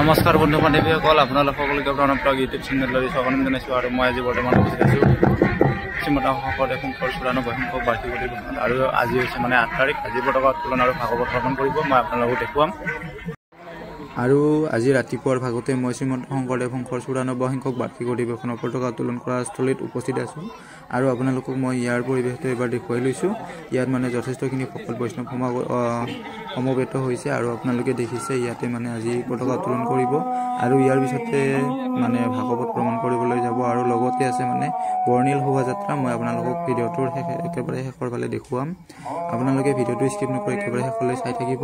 নমস্কাৰ বন্ধু বান্ধৱীসকল, আপোনালোক সকলোকে প্ৰণাম ইউটিউব চেনেললৈ স্বাগতম জনাইছোঁ। আৰু মই আজি বৰ্তমান উপস্থিত আছোঁ শ্ৰীমন্ত শংকৰদেৱ শংকৰ ৯৪ সংখ্যক বাৰ্ষিক অধিৱেশনত। আৰু আজি হৈছে ৮ তাৰিখ। আজি পতাকা উত্তোলন আৰু ভাগৱত ভ্ৰমণ কৰিব, মই আপোনালোকক দেখুৱাম। আৰু আজি ৰাতিপুৱাৰ ভাগতে মই শ্ৰীমন্ত শংকৰদেৱ শংকৰ ৯৪ সংখ্যক বাৰ্ষিক অধিৱেশনৰ পতাকা উত্তোলন কৰা স্থলীত উপস্থিত আছোঁ। আৰু আপোনালোকক মই ইয়াৰ পৰিৱেশটো এবাৰ দেখুৱাই লৈছোঁ। ইয়াত মানে যথেষ্টখিনি ভকত বৈষ্ণৱ সমবেত হৈছে। আৰু আপোনালোকে দেখিছে ইয়াতে মানে আজি পতাকা উত্তোলন কৰিব আৰু ইয়াৰ পিছতে মানে ভাগৱত ভ্ৰমণ কৰিবলৈ যাব। আৰু লগতে আছে মানে বৰ্ণিল শোভাযাত্ৰা। মই আপোনালোকক ভিডিঅ'টোৰ একেবাৰে শেষৰ ফালে দেখুৱাম। আপোনালোকে ভিডিঅ'টো স্কিপ নকৰি একেবাৰে শেষলৈ চাই থাকিব।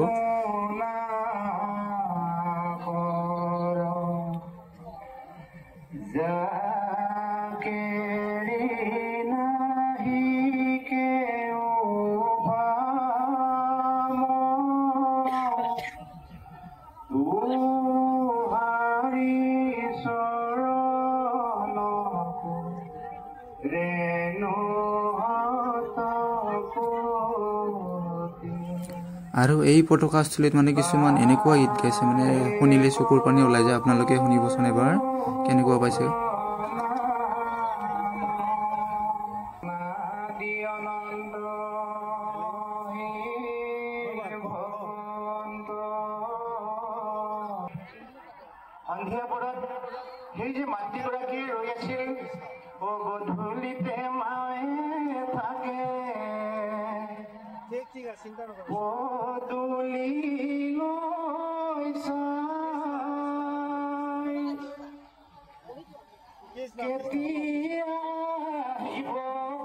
আৰু এই পতাকাস্থলীত মানে কিছুমান এনেকুৱা গীত গাইছে, মানে শুনিলে চকুৰ পানী ওলাই যায়। আপোনালোকে শুনিবচোন এবাৰ কেনেকুৱা পাইছে। সন্ধিয়া পৰত সেই যে মাতৃগৰাকী ৰৈ আছিল, গধূলিতে মায়ে থাকে পদূলি কেতিয়া আহিব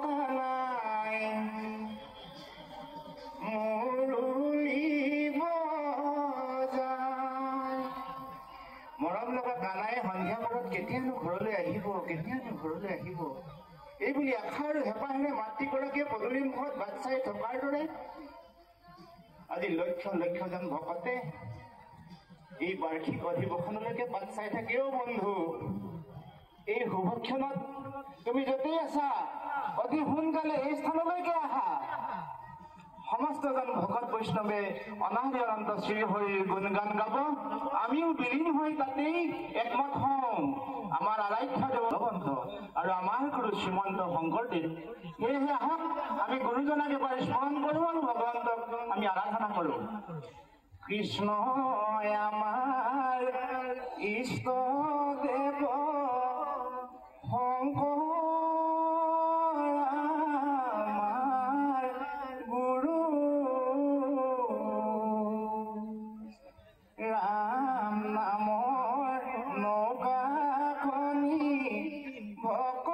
কানাই মুৰুলিব যায়। মৰম লগা কানাই সন্ধিয়া পৰত কেতিয়ানো ঘৰলৈ আহিব, কেতিয়ানো ঘৰলৈ আহিব, এইবুলি আশা আৰু হেঁপাহেৰে মাতৃগৰাকীয়ে পদূলি মুখত বাট চাই থকাৰ দৰে আজি লক্ষ লক্ষজন ভকতে এই বাৰ্ষিক অধিৱেশনলৈকে বাট চাই থাকেও। বন্ধু, এই শুভক্ষণত তুমি যতেই আছা, অতি সোনকালে এই স্থানলৈকে আহা। সমস্তজন ভকত বৈষ্ণৱে অনাদি অনন্ত শ্ৰীহৰিৰ গুণগান গাব, আমিও বিলীন হৈ তাতেই একমত হওঁ। আমাৰ আৰাধ্য দেৱবন্ধ আৰু আমাৰ গুৰু শ্ৰীমন্ত শংকৰদেৱ। সেয়েহে আহক আমি গুৰুজনাক এবাৰ স্মৰণ কৰোঁ আৰু ভগৱন্তক আমি আৰাধনা কৰোঁ। কৃষ্ণ আমাৰ ইষ্ট দেৱ শংকৰ আমাৰ গুৰু, ৰাম নামৰ নৌকাখনি ভকত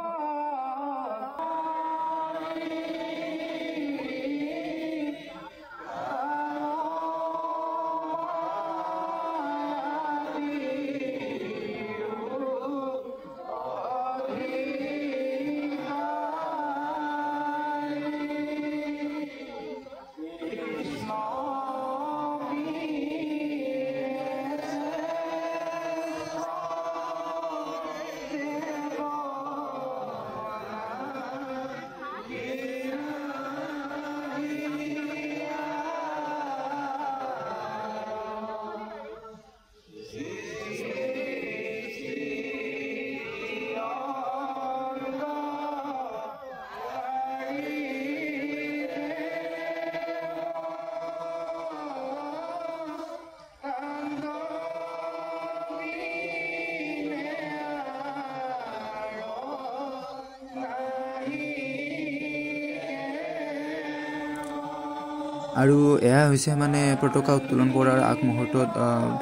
আৰু এয়া হৈছে মানে পতাকা উত্তোলন কৰাৰ আগমুহূৰ্তত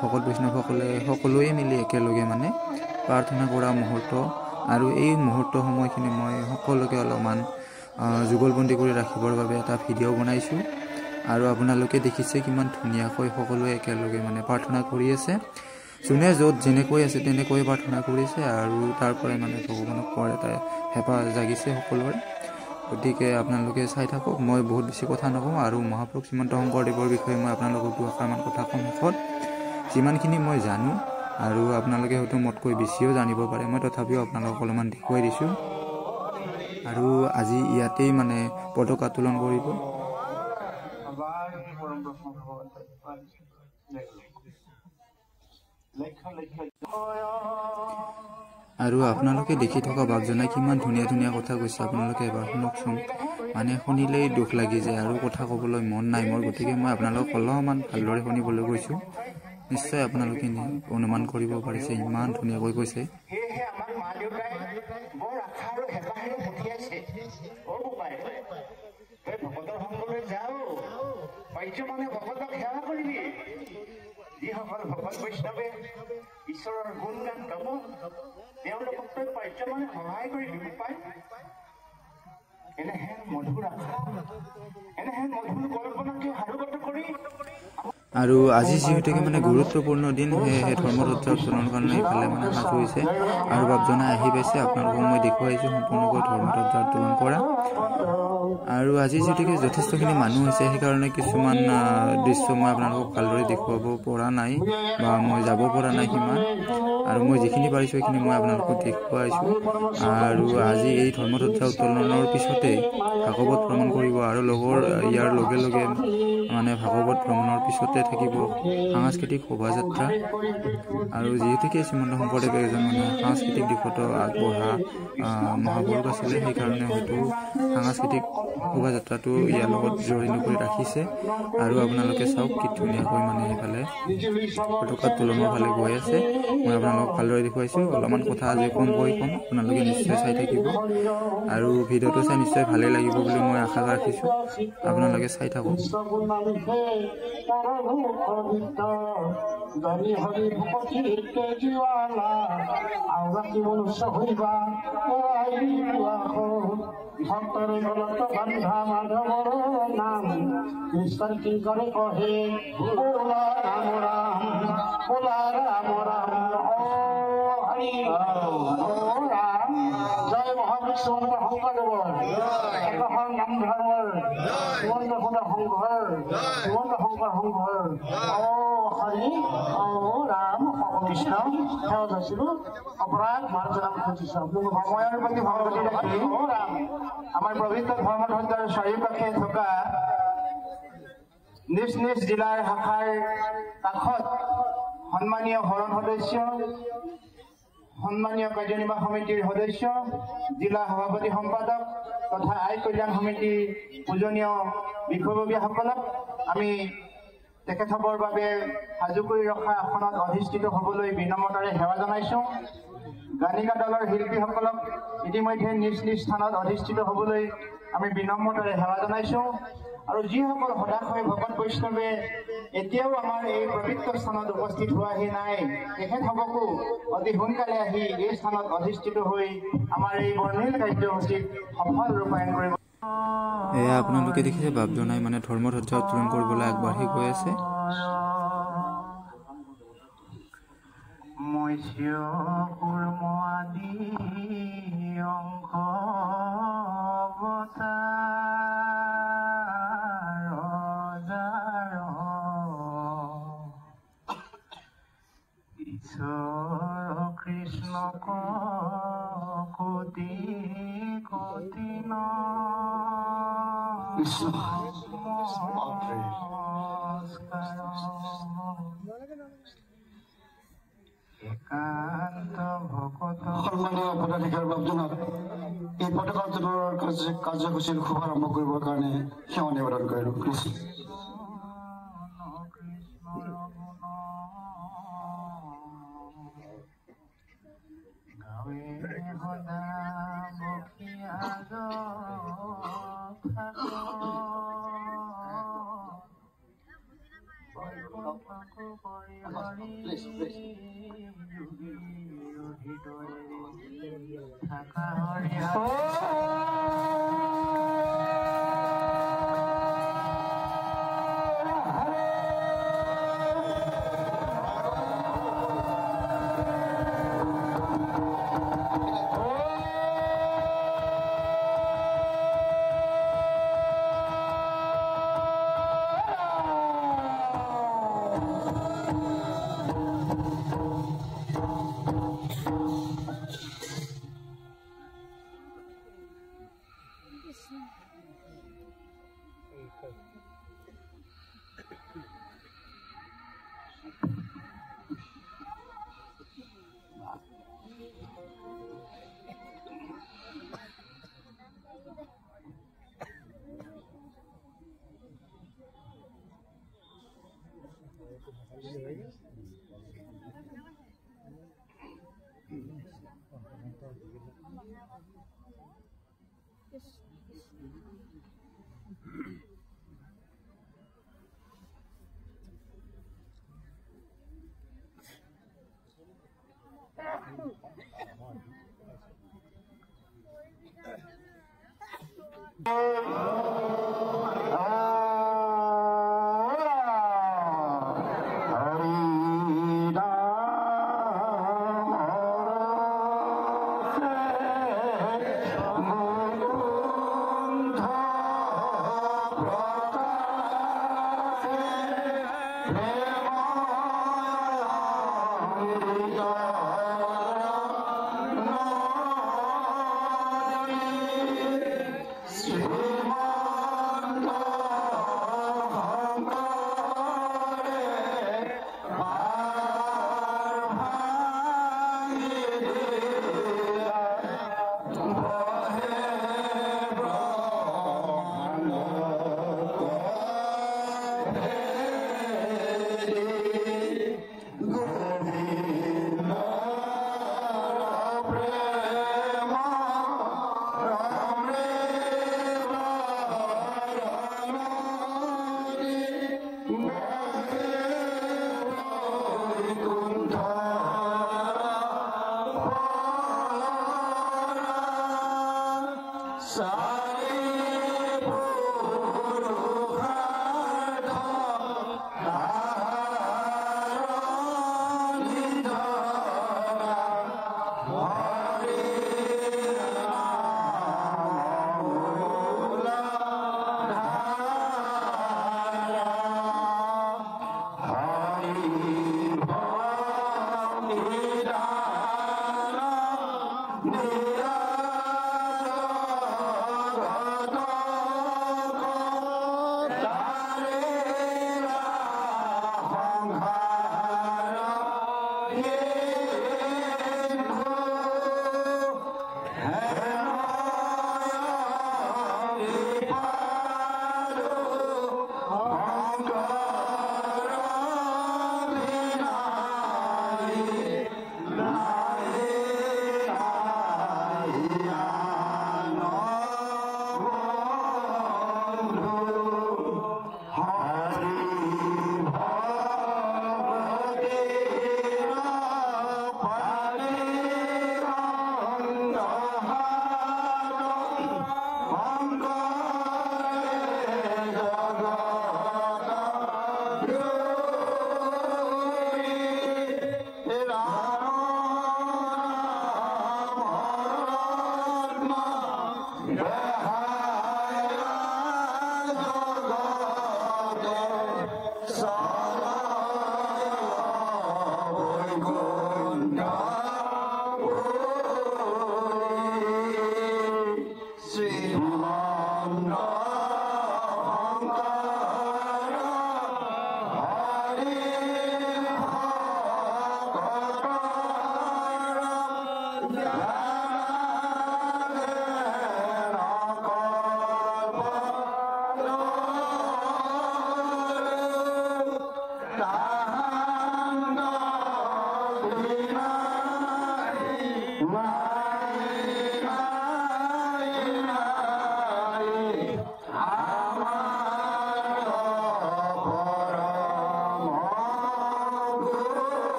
ভকত বৈষ্ণৱসকলে সকলোৱে মিলি একেলগে মানে প্ৰাৰ্থনা কৰা মুহূৰ্ত। আৰু এই মুহূৰ্ত সময়খিনি মই সকলোকে অলপমান যুগলবন্দী কৰি ৰাখিবৰ বাবে এটা ভিডিঅ' বনাইছোঁ। আৰু আপোনালোকে দেখিছে কিমান ধুনীয়াকৈ সকলোৱে একেলগে মানে প্ৰাৰ্থনা কৰি আছে। যোনে য'ত যেনেকৈ আছে তেনেকৈ প্ৰাৰ্থনা কৰিছে, আৰু তাৰ পৰাই মানে ভগৱানক পোৱাৰ এটা হেঁপাহ জাগিছে সকলোৰে। গতিকে আপোনালোকে চাই থাকক, মই বহুত বেছি কথা নকওঁ। আৰু মহাপুৰুষ শ্ৰীমন্ত শংকৰদেৱৰ বিষয়ে মই আপোনালোকক দুআষাৰমান কথা কম শেষত, যিমানখিনি মই জানো। আৰু আপোনালোকে হয়তো মোতকৈ বেছিও জানিব পাৰে, মই তথাপিও আপোনালোকক অলপমান দেখুৱাই দিছোঁ। আৰু আজি ইয়াতেই মানে পতাকা উত্তোলন কৰিব। আৰু আপোনালোকে দেখি থকা বাপজনাই কিমান ধুনীয়া ধুনীয়া কথা কৈছে আপোনালোকে এবাৰ শুনকচোন মানে শুনিলেই দুখ লাগি যায় আৰু কথা ক'বলৈ মন নাই মোৰ গতিকে মই আপোনালোকক অলপমান ভালদৰে শুনিবলৈ কৈছোঁ নিশ্চয় আপোনালোকে অনুমান কৰিব পাৰিছে ইমান ধুনীয়াকৈ কৈছে যিসকল ভকত বৈষ্ণৱে ঈশ্বৰৰ গুণ গান গাব তেওঁলোকক তই পাৰ্য মানে সহায় কৰি দিব পাই এনেহেন মধুৰ আশা এনেহেন মধুৰ কল্পনাকে সাৰোগত কৰি আৰু আজি যিহেতুকে মানে গুৰুত্বপূৰ্ণ দিন সেয়েহে ধৰ্মধ্বজা উত্তোলনৰ কাৰণে ইফালে মানে সাজু হৈছে আৰু বাপজনাই আহি পাইছে আপোনালোকক মই দেখুৱাইছোঁ সম্পূৰ্ণকৈ ধৰ্মধ্বজা উত্তোলন কৰা আৰু আজি যিহেতুকে যথেষ্টখিনি মানুহ হৈছে সেইকাৰণে কিছুমান দৃশ্য মই আপোনালোকক ভালদৰে দেখুৱাব পৰা নাই বা মই যাব পৰা নাই সিমান আৰু মই যিখিনি পাৰিছোঁ সেইখিনি মই আপোনালোকক দেখুৱাইছোঁ আৰু আজি এই ধৰ্মধ্বজা উত্তোলনৰ পিছতে ভাগৱত ভ্ৰমণ কৰিব আৰু ইয়াৰ লগে লগে মানে ভাগৱত ভ্ৰমণৰ পিছতে থাকিব সাংস্কৃতিক শোভাযাত্ৰা আৰু যিহেতুকে শ্ৰীমন্ত শংকৰদেৱে এজন মানে সাংস্কৃতিক দিশতো আগবঢ়া মহাপুৰুষ আছিলে সেইকাৰণে হয়তো সাংস্কৃতিক শোভাযাত্ৰাটো ইয়াৰ লগত জড়িত কৰি ৰাখিছে আৰু আপোনালোকে চাওক কি ধুনীয়াকৈ মানে এইফালে পতাকা উত্তোলনৰ ফালে গৈ আছে মই আপোনালোকক ভালদৰে দেখুৱাইছোঁ অলপমান কথা আজি কমকৈ ক'ম আপোনালোকে নিশ্চয় চাই থাকিব আৰু ভিডিঅ'টো চাই নিশ্চয় ভালেই লাগিব বুলি মই আশা ৰাখিছোঁ আপোনালোকে চাই থাকক ভক্তরে গলত বন্ধা মাধবর নাম কৃষ্ণ কি করে কহে বোলা রাম রাম বোলা রাম রাম ও হরি ও রাম জয় মহাবিষ্ণু শংকৰদেৱৰ এখন নাম ধৰ্মৰ শ্ৰীমন্ত শংকৰ সংঘৰ ও হৰি ও ৰাম কৃষ্ণ সেৱা যাইছিলো অপৰাধ মাৰ্জনা খুজিছো সময়ৰ প্ৰতি ভগৱতী ৰাখি ও ৰাম আমাৰ পবিত্ৰ ধৰ্মধ্বজাৰ চাৰিওকাষে থকা নিজ নিজ জিলাৰ শাখাৰ কাষত সন্মানীয় হৰণ সদস্য সন্মানীয় কাৰ্যনিৰ্বাহক সমিতিৰ সদস্য জিলা সভাপতি সম্পাদক তথা আই কল্যাণ সমিতিৰ পূজনীয় বিষয়ববীয়াসকলক আমি তেখেতসকলৰ বাবে সাজু কৰি ৰখা আসনত অধিষ্ঠিত হ'বলৈ বিনম্ৰতাৰে সেৱা জনাইছোঁ গানিকা দলৰ শিল্পীসকলক ইতিমধ্যে নিজ নিজ স্থানত অধিষ্ঠিত হ'বলৈ আমি বিনম্ৰতাৰে সেৱা জনাইছোঁ আৰু যিসকল সদাশয় ভকত বৈষ্ণৱে এতিয়াও আমাৰ এই পবিত্ৰ স্থানত উপস্থিত হোৱাহি নাই তেখেতসকলকো অতি সোনকালে আহি এই স্থানত অধিষ্ঠিত হৈ আমাৰ এই বৰ্ণিল কাৰ্যসূচীত সফল ৰূপায়ণ কৰিব এয়া আপোনালোকে দেখিছে বাপজনাই মানে ধৰ্মধ্বজা উত্তোলন কৰিবলৈ আগবাঢ়ি গৈ আছে কৃষ্ণ কোটি কোটি সন্মানীয় পদাধিকাৰী বাপজনক এই পতাকা উত্তোলনৰ কাৰ্যসূচীৰ শুভাৰম্ভ কৰিবৰ কাৰণে সেৱা নিবেদন কৰিলোঁ কৃষ্ণ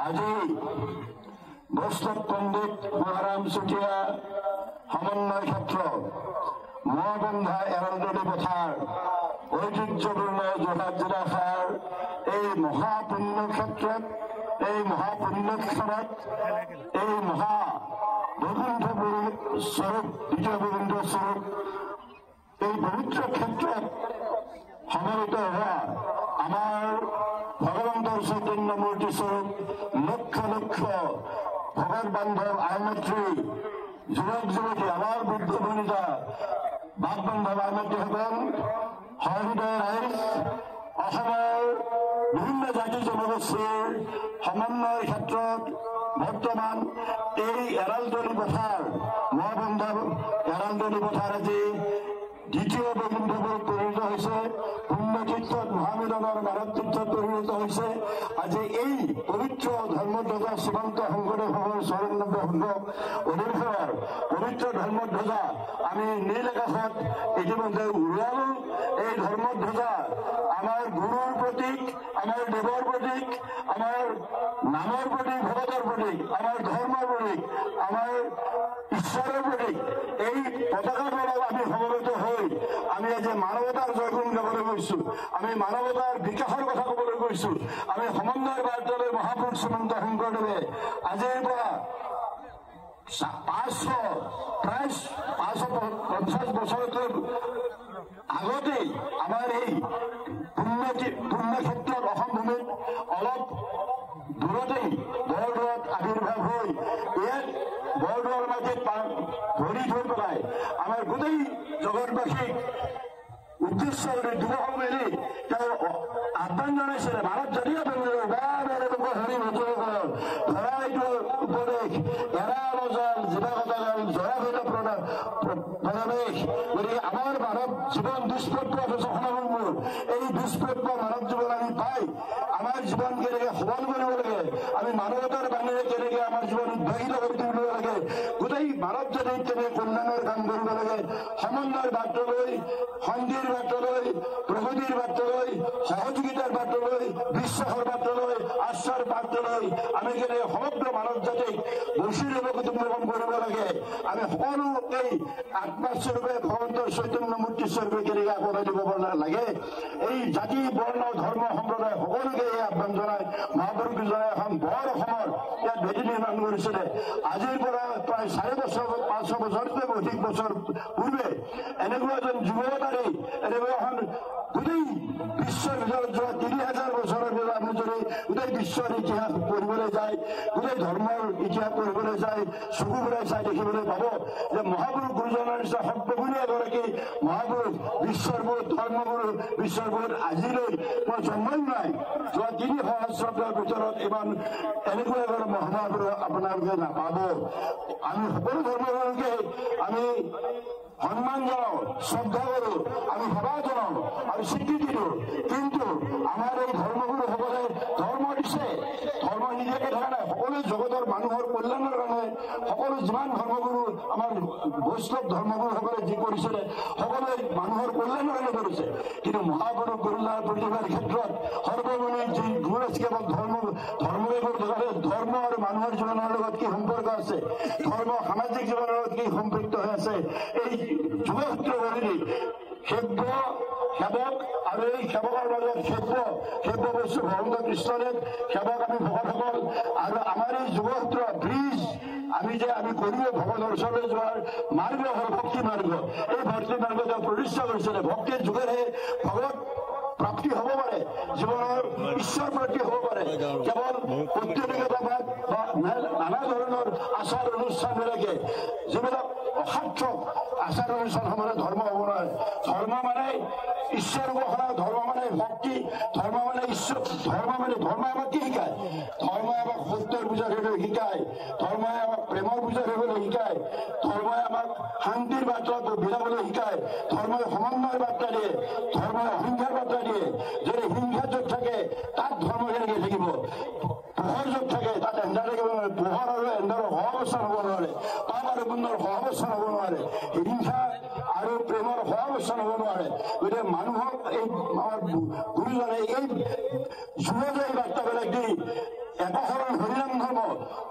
আজি বৈষ্ণৱ পণ্ডিত মহাৰাম চুতীয়া সমন্বয় ক্ষেত্ৰ মহাবন্ধা এৰলদলি পথাৰ ঐতিহ্যপূৰ্ণ যোৰহাট জিলাৰ এই মহাপুণ্য ক্ষেত্ৰত এই মহাপুণ্যক্ষণত এই মহা বৈকুণ্ঠ স্বৰূপ দ্বিতীয় গোবিন্দ স্বৰূপ এই পবিত্ৰ ক্ষেত্ৰত সমবেত হোৱা আমাৰ ভগৱন্তৰ চৈতন্য মূৰ্তি স্বৰূপ লক্ষ লক্ষ ভগত বান্ধৱ আইমাতৃ যুৱক যুৱতী আমাৰ বুদ্ধ বনিতা বাপ বান্ধৱ আইমাতৃসকল সহৃদয় ৰাইজ অসমৰ বিভিন্ন জাতি জনগোষ্ঠীৰ সমন্বয়ৰ ক্ষেত্ৰত বৰ্তমান এই এৰালতলী পথাৰ মহাবন্ধৱ এৰালতলী পথাৰ আজি দ্বিতীয় বৈকুণ্ঠপুৰত পৰিণত হৈছে, পুণ্যতীৰ্থত মহামিলনৰ মানৱ তীৰ্থত পৰিণত হৈছে। আজি এই পবিত্ৰ ধৰ্মধ্বজা শ্ৰীমন্ত শংকৰদেৱৰ চৰণ অধিৱেশনৰ পবিত্ৰ ধৰ্মধ্বজা আমি নীল আকাশত ইতিমধ্যে উৰুৱালো। এই ধৰ্মধ্বজা আমাৰ গুৰুৰ প্ৰতীক, আমাৰ দেৱৰ প্ৰতীক, আমাৰ নামৰ প্ৰতীক, ভগতৰ প্ৰতীক, আমাৰ ধৰ্মৰ প্ৰতীক, আমাৰ ঈশ্বৰৰ প্ৰতীক। এই পতাকা তলত আমি সমবেত হৈ আমি আজি মানৱতাৰ জয়গুণ গাবলৈ গৈছো, আমি মানৱতাৰ বিকাশৰ কথা কবলৈ গৈছো। আমি সমন্বয় বাৰ্তালৈ মহাপুৰুষ শ্ৰীমন্ত শংকৰদেৱে আজিৰ পৰা প্ৰায় 550 বছৰতকৈ আগতেই আমাৰ এই পুণ্যক্ষেত্ৰত অসম ভূমিত অলপ দূৰতেই বৰদোৱাত আবিৰ্ভাৱ হৈ ইয়াত বৰদোৱাৰ মাটিত ভৰি থৈ পেলাই আমাৰ গোটেই জগতবাসীক উদ্দেশ্য কৰি দুবহ মেলি তেওঁ আহ্বান জনাইছিলে। ভাৰত জাতীয় হৰি ভদ্ৰসকল ধৰা এইটো উপদেশ এৰা বজাৰ জীৱা কটাগাল জৰা ভেদা প্ৰৱেশ। গতিকে আমাৰ মানৱ জীৱন দুষ্প্ৰাপ্য সনাতনবোৰ এই দুষ্প্ৰাপ্য মানৱ জীৱন আমি পাই আমাৰ জীৱন কেনেকে সবল কৰিব লাগে, আমি মানৱতাৰ বাণীৰে কেনেকে আমাৰ জীৱন উদ্ভাসিত কৰি তুলিব লাগে, গোটেই মানৱ জাতিক কেনেকে কল্যাণৰ কাম কৰিব লাগে, সমন্বয়ৰ বাৰ্তালৈ, শান্তিৰ বাৰ্তালৈ, প্ৰগতিৰ বাৰ্তালৈ, সহযোগিতাৰ বাৰ্তালৈ, বিশ্বাসৰ বাৰ্তালৈ, আশ্বাৰ বাৰ্তালৈ আমি কেনেকে সমগ্ৰ মানৱ জাতিক বৈচিত্ৰ্য কুটুম্বকম কৰিব লাগে, আমি সকলো এই আত্মাস্বৰূপে ভগৱন্তৰ চৈতন্য মূৰ্তি স্বৰূপে কেনেকে আগবঢ়াই দিব লাগে, এই জাতি বৰ্ণ ধৰ্ম সম্প্ৰদায় সকলোকে এই আহ্বান জনাই মহাপুৰুষ দুজনে এখন বৰ অসমৰ ইয়াত ভেটি নিৰ্মাণ কৰিছিলে। আজিৰ পৰা প্ৰায় 400-500 বছৰতকৈ অধিক বছৰ পূৰ্বে এনেকুৱা এজন যুৱতাৰী এনেকুৱা এখন গোটেই বিশ্বৰ ভিতৰত যোৱা 30,000 বছৰৰ ভিতৰত আপুনি যদি গোটেই বিশ্বৰ ইতিহাস পঢ়িবলৈ যায়, গোটেই ধৰ্মৰ ইতিহাস পঢ়িবলৈ যায়, চকু ফুৰাই চাই দেখিবলৈ পাব যে মহাপুৰুষ গুৰুজনাৰ নিচিনা সৰ্বগুণী এগৰাকী মহাপুৰুষ বিশ্বৰবোধ ধৰ্মগুৰু বিশ্বৰবোধ আজিলৈ মই জন্মই নাই। যোৱা 3 সহস্ৰাব্দৰ ভিতৰত ইমান এনেকুৱা এজন মহাপুৰুষ আপোনালোকে নাপাব। আমি সকলো ধৰ্মগুৰুকে আমি সন্মান জনাও, শ্ৰদ্ধা কৰো, আমি সেৱা জনাও আৰু স্বীকৃতি দিওঁ, কিন্তু আমাৰ এই ধৰ্মগুৰুসকলে ধৰ্ম দিছে, ধৰ্ম নিদিয়াকে থকা নাই। সকলো জগতৰ মানুহৰ কল্যাণৰ কাৰণে সকলো যিমান ধৰ্মগুৰু আমাৰ বৈষ্ণৱ ধৰ্মগুৰুসকলে যি কৰিছিলে সকলোৱে মানুহৰ কল্যাণৰ কাৰণে কৰিছে, কিন্তু মহাপুৰুষ গুৰুজনাৰ প্ৰতিভাৰ ক্ষেত্ৰত সৰ্বমণি যি গুণ আছে কেৱল ধৰ্মকে থকালে ধৰ্ম আৰু মানুহৰ জীৱনৰ লগত কি সম্পৰ্ক আছে, ধৰ্ম সামাজিক জীৱনৰ লগত কি সম্পৃক্ত হৈ আছে, এই যুগসূত্ৰ কৰি সেৱক আৰু এই সেৱকৰ মাজত সেব্য বস্তু ভগৱন্ত কৃষ্ণদেৱ, সেৱক আমি ভকতসকল আৰু আমাৰ এই যুগসূত্ৰ ব্ৰিজ আমি কৰিব ভগৱানৰ ওচৰলৈ যোৱাৰ মাৰ্গ হ'ল ভক্তি মাৰ্গ। এই ভক্তি মাৰ্গ তেওঁ প্ৰতিষ্ঠা কৰিছিলে। ভক্তিৰ যুগেৰে ভগৱত প্ৰাপ্তি হ'ব পাৰে, জীৱনৰ ঈশ্বৰ প্ৰাপ্তি হ'ব পাৰে। কেৱল পৌত্তলিকতাবাদ বা নানা ধৰণৰ আচাৰ অনুষ্ঠানবিলাকে যিবিলাক অসাৰ্থক আচাৰ অনুষ্ঠানসমূহে ধৰ্ম হ'ব নোৱাৰে। ধৰ্ম মানে ঈশ্বৰ উপাসনা, ধৰ্ম মানে ভক্তি, ধৰ্ম মানে ঈশ্বৰ, ধৰ্মই আমাক কি শিকায়? ধৰ্মই আমাক সত্যৰ পূজা কৰিবলৈ শিকায়, ধৰ্মই আমাক প্ৰেমৰ পূজা কৰিবলৈ শিকায়, ধৰ্মই আমাক শান্তিৰ বাৰ্তা বিলাবলৈ শিকায়, ধৰ্মই সমন্বয়ৰ বাৰ্তা দিয়ে, ধৰ্মই অহিংসাৰ বাৰ্তা দিয়ে। যদি হিংসা য'ত থাকে তাত ধৰ্ম কেনেকৈ থাকিব? পোহৰ য'ত থাকে তাত এন্ধাৰ থাকিব নোৱাৰে, পোহৰ আৰু এন্ধাৰৰ সহাৱস্থান হ'ব নোৱাৰে, পাপ আৰু পুণ্যৰ সহাৱস্থান হ'ব নোৱাৰে, হিংসা আৰু প্ৰেমৰ সহাৱস্থান হ'ব নোৱাৰে। গতিকে মানুহক এই আমাৰ গুৰুজনে এই যুৱকে এই বাৰ্তাবিলাক দি একশৰণ হৰিনাম ধৰ্ম,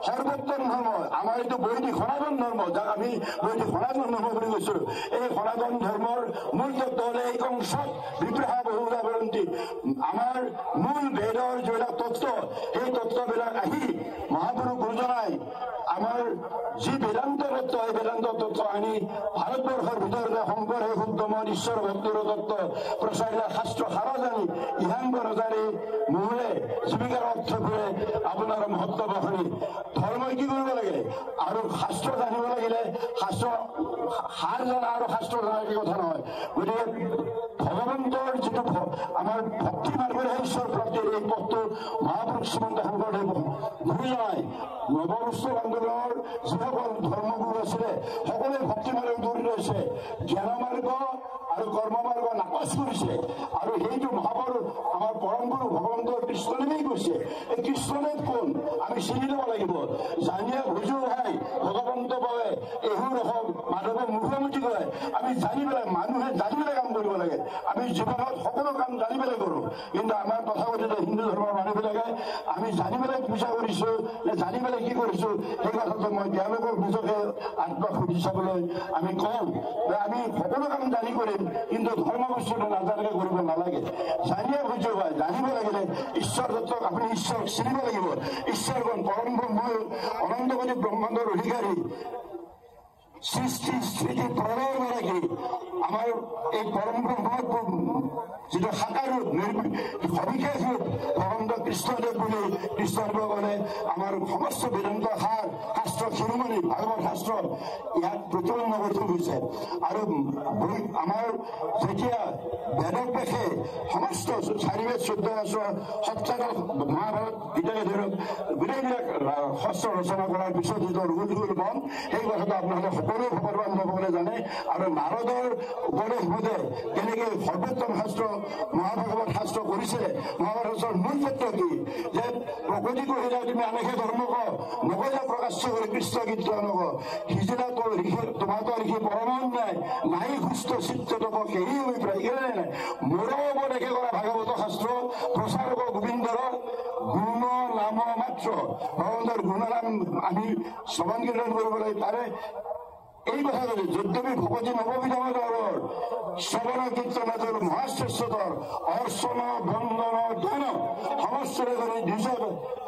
সৰ্বোত্তম ধৰ্ম, আমাৰ এইটো বৈদিক সনাতন ধৰ্ম, যাক আমি বৈদিক সনাতন ধৰ্ম বুলি কৈছো। এই সনাতন ধৰ্মৰ মূল তত্ত্ব হ'লে এই কংসত বিগ্ৰহ বহুধা বৰন্তি। আমাৰ মূল বেদৰ যিবিলাক তত্ত্ব, সেই তত্ত্ববিলাক আহি মহাপুৰুষ গুৰুজনাই আমাৰ যি বেদান্ত তত্ত্ব, এই বেদান্ত তত্ত্ব আনি ভাৰতবৰ্ষৰ ভিতৰতে শংকৰ হে শুদ্ধম নামত ঈশ্বৰ ভক্তিৰ তত্ত্ব প্ৰসাৰিত শাস্ত্ৰ হাৰা জানি ইহাঙ্গ নজানি মূলে জীৱিকাৰ অৰ্থ ঘূৰে আপোনাৰ মহত্ব বহনি ধৰ্মই কি কৰিব লাগে আৰু শাস্ত্ৰ জানিব লাগিলে শাস্ত্ৰ সাৰ জনা আৰু শাস্ত্ৰ জনা কি কথা নহয় গতিকে ভগৱন্তৰ যিটো আমাৰ ভক্তি মাৰ্গৰে ঈশ্বৰ প্ৰাপ্তিৰ এই পথটো মহাপুৰুষ শ্ৰীমন্ত শংকৰদেৱ ঘূৰি জনাই নৱবৈষ্ণৱ আন্দোলনৰ যিসকল ধৰ্মগুৰু আছিলে সকলোৱে ভক্তি মাৰ্গ দৌৰি ৰৈছে জ্ঞান মাৰ্গ আৰু কৰ্ম মাৰ্গ নাকচ কৰিছে আৰু সেইটো মহাপুৰুষ আমাৰ পৰম গুৰু ভগৱন্ত কৃষ্ণদেৱেই কৈছে এই কৃষ্ণদেৱ কোন আমি চিনি ল'ব লাগিব জানিয়া ভুজু ভাই ভগৱন্ত বাবে এহু ৰসম মাধৱক মুখামুখি কৰে আমি জানি পেলাই মানুহে জানি পেলাই কাম কৰিব লাগে আমি জীৱনত সকলো কাম জানি পেলাই কৰোঁ কিন্তু আমাৰ তথাকথিত হিন্দু ধৰ্মৰ মানুহবিলাকে আমি জানি পেলাই পূজা কৰিছোঁ নে জানি পেলাই কি কৰিছোঁ সেই কথাটো মই তেওঁলোকক নিজকে আত্মা সুধি চাবলৈ আমি কওঁ যে আমি সকলো কাম জানি কৰিম কিন্তু ধৰ্ম বস্তুটো নাজানিলে কৰিব নালাগে জানিয়ে বুজিব হয় জানিব লাগিলে ঈশ্বৰ দত্তক আপুনি ঈশ্বৰক চিনিব লাগিব ঈশ্বৰগণ পৰম ব্ৰহ্ম অনন্তকোটি ব্ৰহ্মাণ্ডৰ অধিকাৰী সৃষ্টি স্থিতি প্ৰলয়ৰ গৰাকী আমাৰ এই পৰম ব্ৰহ্মৰ যিটো সাকাৰ ৰূপ সবিশেষ ৰূপ ভগৱন্ত কৃষ্ণদেৱ বুলি কৃষ্ণদেৱসকলে আমাৰ সমস্ত বেদান্ত সাৰ শাস্ত্ৰ শিৰোমণি ভাগৱত শাস্ত্ৰ ইয়াত প্ৰতিপন্ন কৰি থৈ গৈছে আৰু আমাৰ যেতিয়া বেদব্যাসে সমস্ত 4 বেদ 14 শাস্ত্ৰ সপ্তাহ মহাভাৰত গীতাকে ধৰক গোটেইবিলাক শাস্ত্ৰ ৰচনা কৰাৰ পিছত যিটো ৰুল বন সেই কথাটো আপোনালোকে সকলো ভকত বান্ধৱসকলে জানে আৰু নাৰদৰ উপদেশ মতে কেনেকে সৰ্বোত্তম শাস্ত্ৰ মহাভাগৱত শাস্ত্ৰ কৰিছে মহাভাৰত শাস্ত্ৰৰ মূল ক্ষেত্ৰ কি যে প্ৰকৃতি কহিলা তুমি আনেকে ধৰ্ম নকৈলা প্ৰকাশ কৰি কৃষ্ণ গীত নক সিজিলা তোৰ ঋষি তোমাতো ঋষি পৰমান নাই নাই সুস্থ চিত্ত তপ কেহি অভিপ্ৰায় কেনে নাই মোৰ উপদেশে কৰা ভাগৱত শাস্ত্ৰ প্ৰচাৰক গোবিন্দৰ গুণ নাম মাত্ৰ ভগৱন্তৰ গুণনাম আমি শ্ৰৱণ কীৰ্তন কৰিব লাগে তাৰে এই কথা কলে যদ্যপি ভকতি নৱবিধানৰ শ্ৰৱণ কীৰ্তনৰ মহাশ্ৰেষ্ঠতৰ অৰ্চন বন্দন ধ্যান সমস্তৰে কৰি নিজ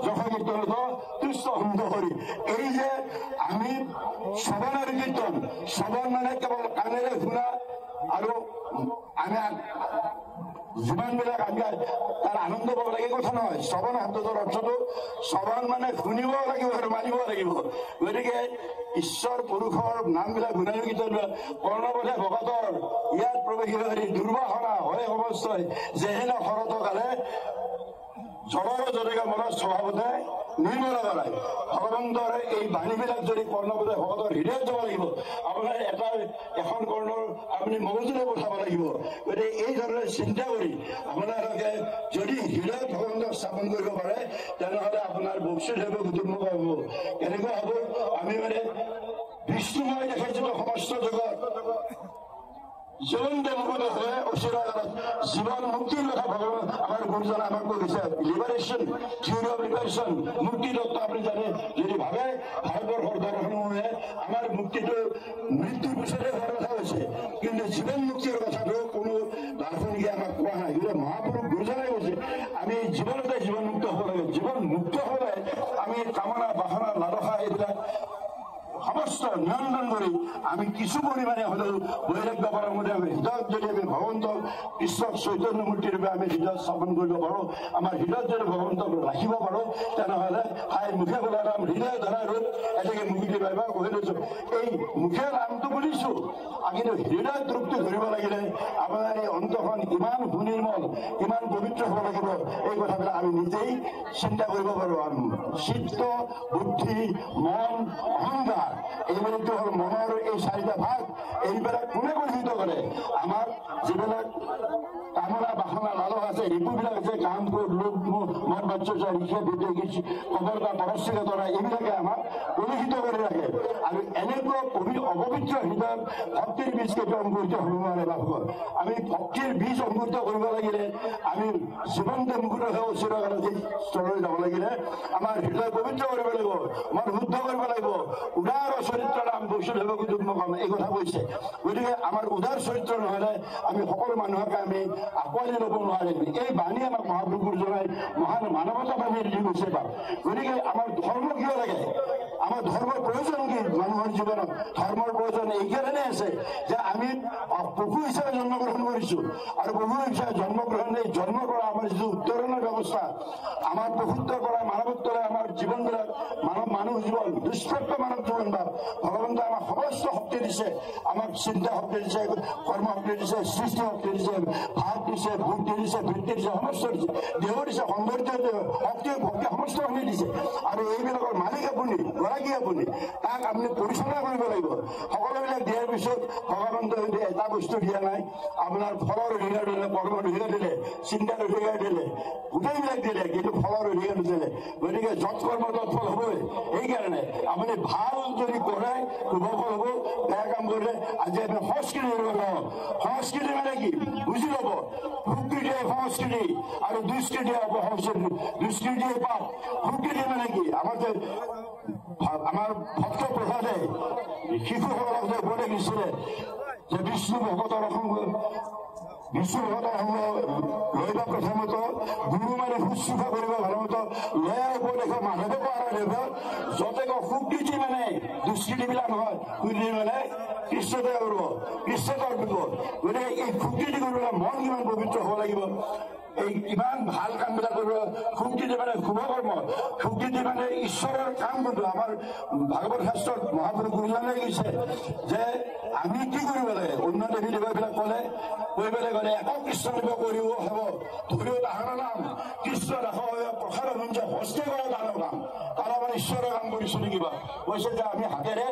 যশ কীৰ্তনত কৃষ্ণ সুন্ধ কৰি এই যে আমি শ্ৰৱণ আৰু কীৰ্তন শ্ৰৱণ মানে কেৱল কাণেৰে শুনা আৰু আমি যিমানবিলাক আমি তাৰ আনন্দ পাব লাগে কথা নহয় শ্ৰৱণ শব্দটোৰ অৰ্থটো শ্ৰৱণ মানে শুনিব লাগিব আৰু মানিব লাগিব গতিকে ঈশ্বৰ পুৰুষৰ নামবিলাক গুণানুগীত কৰ্ণপথে ভকতৰ ইয়াত প্ৰৱেশী হৰি দুৰ্বাসনা হয় সমস্তই যেহেনে শৰত কালে জড়ৰ জৰিকা মনৰ স্বভাৱতে নিৰ্মল কৰায় ভগৱন্তৰ এই বাণীবিলাক যদি কৰ্ণপথে ভকতৰ হৃদয়ত যাব লাগিব আপোনাৰ এখন কৰ্ণৰ আপুনি মগজুৰে পঠাব লাগিব গতিকে এই ধৰণে চিন্তা কৰি আপোনালোকে যদি হৃদয়ত ভগৱন্তক স্থাপন কৰিব পাৰে তেনেহ'লে আপোনাৰ বংশীদেৱ কুটুম্ব হ'ব কেনেকুৱা হ'ব আমি মানে বিষ্ণুময় দেখাইছিলো সমস্ত জগত জীৱনতে মুক্ত হৈ অচিৰকালত জীৱন মুক্তিৰ কথা ভগৱান আমাৰ গুৰুজনে আমাক কৈছে লিবাৰেশ্যন থিয়ৰী অফ লিবাৰেশ্যন মুক্তি তত্ত্ব আপুনি জানে যদি ভাবে ভাৰতবৰ্ষৰ দৰ্শনসমূহে আমাৰ মুক্তিটো মৃত্যুৰ পিছতে হোৱাৰ কথা হৈছে কিন্তু জীৱন মুক্তিৰ কথাটো কোনো দাৰ্শনিকে আমাক কোৱা নাই গতিকে মহাপুৰুষ গুৰুজনে কৈছে আমি জীৱনতে জীৱন মুক্ত হ'ব লাগে জীৱন মুক্ত হ'লে আমি কামনা বাসনা লালসা এইবিলাক সমস্ত নিয়ন্ত্ৰণ কৰি আমি কিছু পৰিমাণে হ'লেও বৈৰাগ্য পৰমতে হৃদয়ত যদি আমি ভগৱন্তক ঈশ্বৰ চৈতন্য মূৰ্তিৰূপে আমি হৃদয়ত স্থাপন কৰিব পাৰোঁ আমাৰ হৃদয়ত যদি ভগৱন্তক ৰাখিব পাৰোঁ তেনেহ'লে হাই মুখে বোলা নাম হৃদয় ধৰা ৰূপ এনেকৈ মুক্তি পাইবা কৈ লৈছোঁ এই মুখে নামটো বুলিছোঁ কিন্তু হৃদয়ত ৰূপটো ধৰিব লাগিলে আপোনাৰ এই অন্তখন কিমান সুনিৰ্মল কিমান পবিত্ৰ হ'ব লাগিব এই কথাবিলাক আমি নিজেই চিন্তা কৰিব পাৰোঁ চিত্ত বুদ্ধি মন অহংকাৰ এইবিলাকটো হ'ল মনৰ এই 4টা ভাগ এইবিলাক কোনে কলুষিত কৰে আমাৰ যিবিলাক কামনা বাসনা লালস আছে ৰিপুবিলাক আছে কাম লোভ মন বাচ্চা ৰিখে বিদেশ কবৰতা পৰশ্চিকা তৰা এইবিলাকে আমাক কলুষিত কৰি ৰাখে আৰু এনেকুৱা অপবিত্ৰ হৃদয়ত ভক্তিৰ বীজ কেতিয়াও অংকুৰিত হ'ব নোৱাৰে বাপঘৰ আমি ভক্তিৰ বীজ অংকুৰিত কৰিব লাগিলে আমি জীৱনতে মুকুট হৈ চিৰকালত স্তৰলৈ যাব লাগিলে আমাৰ হৃদয় পবিত্ৰ কৰিব লাগিব মন শুদ্ধ কৰিব লাগিব উদাৰ চৰিত্ৰ নাম বৈষ্ণৱ কুটুম্বকম এই কথা কৈছে গতিকে আমাৰ উদাৰ চৰিত্ৰ নহ'লে আমি সকলো মানুহকে আমি আঁকোৱালি ল'ব নোৱাৰিম এই বাণী আমাক মহাপুৰুষ গুৰুজনাই মহান মানৱতা বাণী দি গৈছে গতিকে আমাৰ ধৰ্ম কিয় লাগে আমাৰ ধৰ্মৰ প্ৰয়োজন কি মানুহৰ জীৱনত ধৰ্মৰ প্ৰয়োজন এইকাৰণে আছে যে আমি পশু হিচাপে জন্মগ্ৰহণ কৰিছোঁ আৰু পশু হিচাপে জন্ম কৰা আমাৰ যিটো উত্তৰণৰ ব্যৱস্থা আমাৰ পশুত্বৰ পৰা মানৱত্বৰে আমাৰ জীৱনবিলাক মানুহ জীৱন দুষ্প্ৰাপ্য মানৱ জীৱন বা ভগৱন্তই আমাক সমস্ত শক্তি দিছে আমাক চিন্তা শক্তি দিছে কৰ্ম শক্তি দিছে সৃষ্টি শক্তি দিছে ভাৱ দিছে বুদ্ধি দিছে বৃত্তি দিছে সমস্ত দিছে দেহ দিছে সৌন্দৰ্য শক্তি ভক্তি সমস্তখিনি দিছে আৰু এইবিলাকৰ মালিক আপুনি গৰাকী আপুনি তাক আপুনি পৰিচালনা কৰিব লাগিব সকলোবিলাক দিয়াৰ পিছত ভগৱন্তই এটা বস্তু দিয়া নাই আপোনাৰ ফলৰ অধিকাৰ দিলে কৰ্মৰ অধিকাৰ দিলে চিন্তাৰ অধিকাৰ দিলে গোটেইবিলাক দিলে কিন্তু ফলৰ অধিকাৰ দিলে গতিকে য'ত কৰ্ম তৎ ফল হ'বই সেইকাৰণে আপুনি ভাল যদি কৰে শুভ ফল হ'ব বেয়া কাম কৰিলে আজি আমি সংস্কৃতি সংস্কৃতি মানে কি বুজি ল'ব সুকৃতিয়ে সংস্কৃতি আৰু দুষ্কৃতিয়ে অপসংস্কৃতি দুষ্কৃতিয়ে পাপ সুকৃতি মানে কি আমাৰ ভক্ত প্ৰসাদে শিশুসকলক যে উপদেশ দিছিলে যে বিষ্ণু ভকতৰ সংগ লইবা প্ৰথমত গুৰু মানে শুশ্ৰূষা কৰিব ভালমত লয়া উপদেশ মাধৱ পাৰাদেৱ যতে সুকৃতি মানে দুষ্কৃতিবিলাক নহয় সুকৃতি মানে কৃষ্ণতে কৰিব কৃষ্ণতে কৰিব গতিকে এই সুকৃতি কৰিবলৈ মন কিমান পবিত্ৰ হ'ব লাগিব এই ইমান ভাল কামবিলাক কৰিব সুকৃতি মানে শুভ কৰ্ম সুকৃতি মানে ঈশ্বৰৰ কাম কিন্তু আমাৰ ভাগৱত শাস্ত্ৰত মহাপুৰুষ উল্লেখ গৈছে যে আমি কি কৰিব লাগে অন্য দেৱী দেৱীবিলাক ক'লে কৈ পেলাই গ'লে একক কৃষ্ণ দেৱ কৰিব হ'ব ধৰিও তাহাৰৰ নাম কৃষ্ণ ৰাস প্ৰসাদ অনুযায়ী হস্তে কৰা তাহাৰৰ কাম তাৰ আমাৰ ঈশ্বৰৰ কাম কৰিছোঁ নেকি বা কৈছে যে আমি হাতেৰে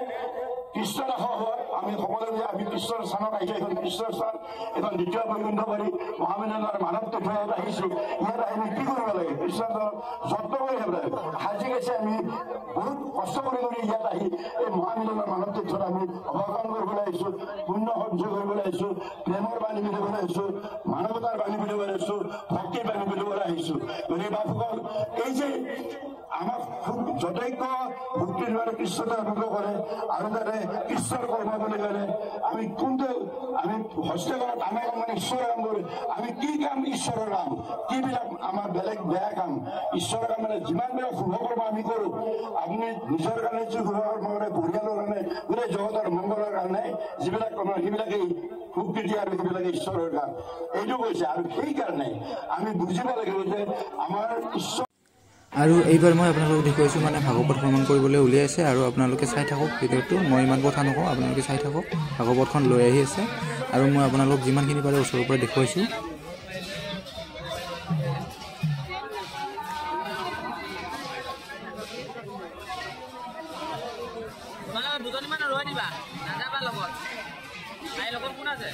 কৃষ্ণ ৰাস হয় আমি সকলোৱে আমি কৃষ্ণৰ স্থানত আহিছোঁ এখন কৃষ্ণৰ স্থান এখন দ্বিতীয় বৈকুণ্ঠ কৰি মহাবিদ্যালয়ৰ মানৱ তীৰ্থত আহিছোঁ ইয়াত আমি কি কৰিব লাগে কৃষ্ণৰ যত্ন কৰি থাকিব লাগে সাজি গৈছে আমি বহুত কষ্ট কৰি ইয়াত আহি এই মহাবিদ্যালয়ৰ মানৱ তীৰ্থত আমি অৱগান কৰিবলৈ আহিছোঁ পুণ্য সঞ্চয় কৰিবলৈ আহিছোঁ প্ৰেমৰ বাণী বুলিবলৈ আহিছোঁ মানৱতাৰ বাণী বুলিবলৈ আহিছোঁ ভক্তিৰ বাণী বুলিবলৈ আহিছোঁ গতিকে বাপসকল এই যে আমাক যথেষ্ট ভক্তিৰ দ্বাৰা কৃষ্ণতে অনুগ্ৰহ কৰে আৰু তাতে ঈশ্বৰৰ কৰ্ম বুলি ক'লে আমি কোনটো আমি হস্তে কৰা কামৰ কাম মানে ঈশ্বৰৰ কাম কৰোঁ আমি কি কাম ঈশ্বৰৰ কাম কিবিলাক আমাৰ বেলেগ বেয়া কাম ঈশ্বৰৰ কাম মানে যিমানবিলাক শুভ কৰ্ম আমি কৰোঁ আপুনি নিজৰ কাৰণে যি শুভ কৰ্ম কৰে পৰিয়ালৰ কাৰণে গোটেই জগতৰ মংগলৰ কাৰণে যিবিলাক কৰ্ম সেইবিলাকেই সুকৃতি আৰু সেইবিলাকে ঈশ্বৰৰ কাম এইটো কৈছে আৰু সেইকাৰণে আমি বুজিব লাগিব যে আমাৰ ঈশ্বৰ আৰু এইবাৰ মই আপোনালোকক দেখুৱাইছোঁ মানে ভাগৱত ভ্ৰমণ কৰিবলৈ উলিয়াইছে আৰু আপোনালোকে চাই থাকক ভিডিঅ'টো মই ইমান কথা নকওঁ আপোনালোকে চাই থাকক ভাগৱতখন লৈ আহি আছে আৰু মই আপোনালোকক যিমানখিনি পাৰে ওচৰৰ পৰা দেখুৱাইছোঁ দুজনীমান ৰৈ দিবা নাযাবা লগত তাইৰ লগত কোন আছে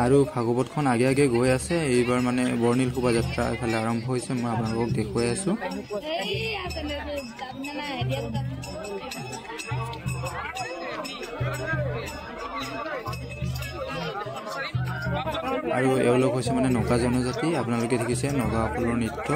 আৰু ভাগৱতখন আগে আগে গৈ আছে। এইবাৰ মানে বৰ্ণিল শোভাযাত্ৰা এফালে আৰম্ভ হৈছে, মই আপোনালোকক দেখুৱাই আছো। আৰু এওঁলোক হৈছে মানে নগা জনজাতি। আপোনালোকে দেখিছে নগাসকলৰ নৃত্য।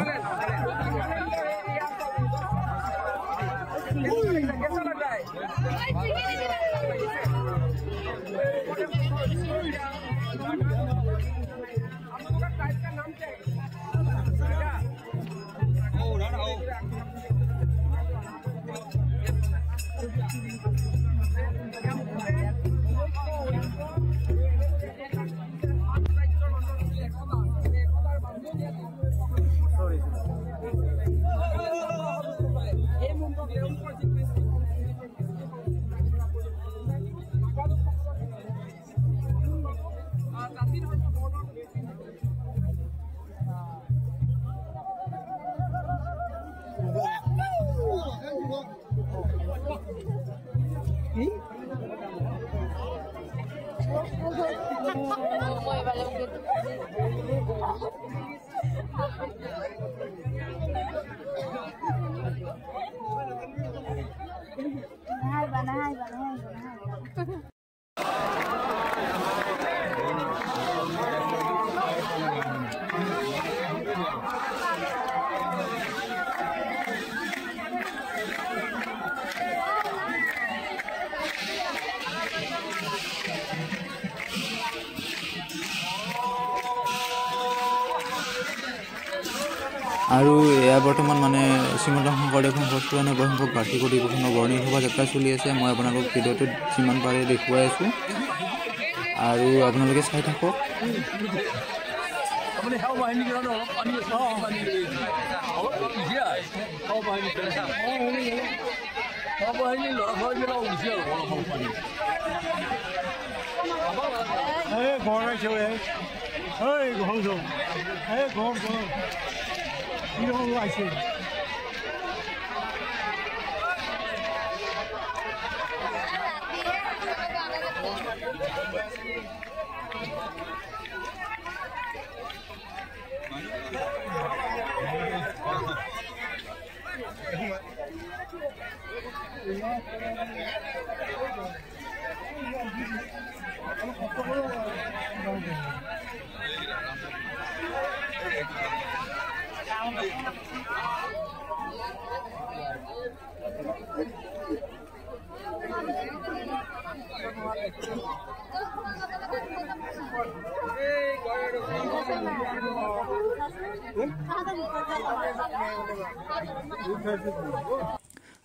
আৰু এয়া বৰ্তমান মানে শ্ৰীমন্ত শংকৰদেৱ সংঘৰ নৱসংখ্যক বাৰ্ষিক অধিৱেশনৰ বৰ্ণিল শোভাযাত্ৰা চলি আছে। মই আপোনালোকক ভিডিঅ'টোত যিমান পাৰে দেখুৱাই আছোঁ আৰু আপোনালোকে চাই থাকক।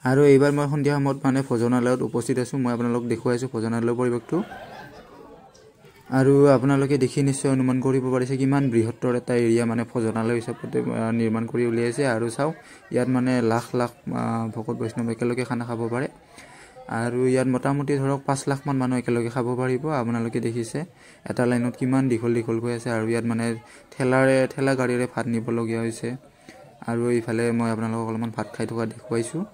আৰু এইবাৰ মই সন্ধিয়া সময়ত মানে ভোজনালয়ত উপস্থিত আছোঁ। মই আপোনালোকক দেখুৱাইছোঁ ভোজনালয়ৰ পৰিৱেশটো। আৰু আপোনালোকে দেখি নিশ্চয় অনুমান কৰিব পাৰিছে কিমান বৃহত্তৰ এটা এৰিয়া মানে ভোজনালয় হিচাপতে নিৰ্মাণ কৰি উলিয়াইছে। আৰু চাওক ইয়াত মানে লাখ লাখ ভকত বৈষ্ণৱ একেলগে খানা খাব পাৰে। আৰু ইয়াত মোটামুটি ধৰক 5 লাখমান মানুহ একেলগে খাব পাৰিব। আপোনালোকে দেখিছে এটা লাইনত কিমান দীঘল গৈ আছে। আৰু ইয়াত মানে ঠেলা গাড়ীৰে ভাত নিবলগীয়া হৈছে। আৰু এইফালে মই আপোনালোকক অলপমান ভাত খাই থকা দেখুৱাইছোঁ।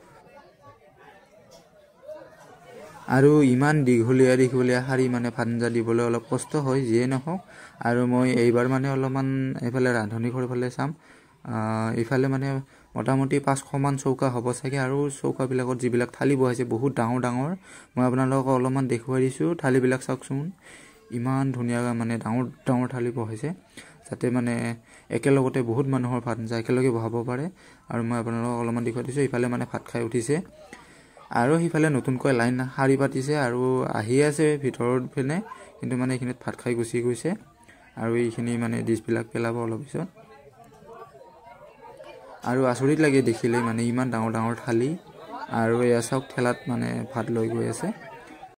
আৰু ইমান দীঘলীয়া শাৰী মানে ভাত আঞ্জা দিবলৈ অলপ কষ্ট হয়, যিয়ে নহওক। আৰু মই এইবাৰ মানে অলপমান এইফালে ৰান্ধনি ঘৰৰ ফালে চাম। এইফালে মানে মোটামুটি 500মান চৌকা হ'ব চাগে। আৰু চৌকাবিলাকত যিবিলাক থালি বহাইছে বহুত ডাঙৰ। মই আপোনালোকক অলপমান দেখুৱাই দিছোঁ। থালিবিলাক চাওকচোন, ইমান ধুনীয়া মানে ডাঙৰ থালি বহাইছে, যাতে মানে একেলগতে বহুত মানুহৰ ভাত আঞ্জা একেলগে বহাব পাৰে। আৰু মই আপোনালোকক অলপমান দেখুৱাই দিছোঁ। ইফালে মানে ভাত খাই উঠিছে আৰু সিফালে নতুনকৈ লাইন শাৰী পাতিছে আৰু আহি আছে ভিতৰত পিনে, কিন্তু মানে এইখিনিত ভাত খাই গুচি গৈছে। আৰু এইখিনি মানে ডিছবিলাক পেলাব অলপ পিছত। আৰু আচৰিত লাগে দেখিলে মানে ইমান ডাঙৰ থালি। আৰু এয়া চাওক ঠেলাত মানে ভাত লৈ গৈ আছে।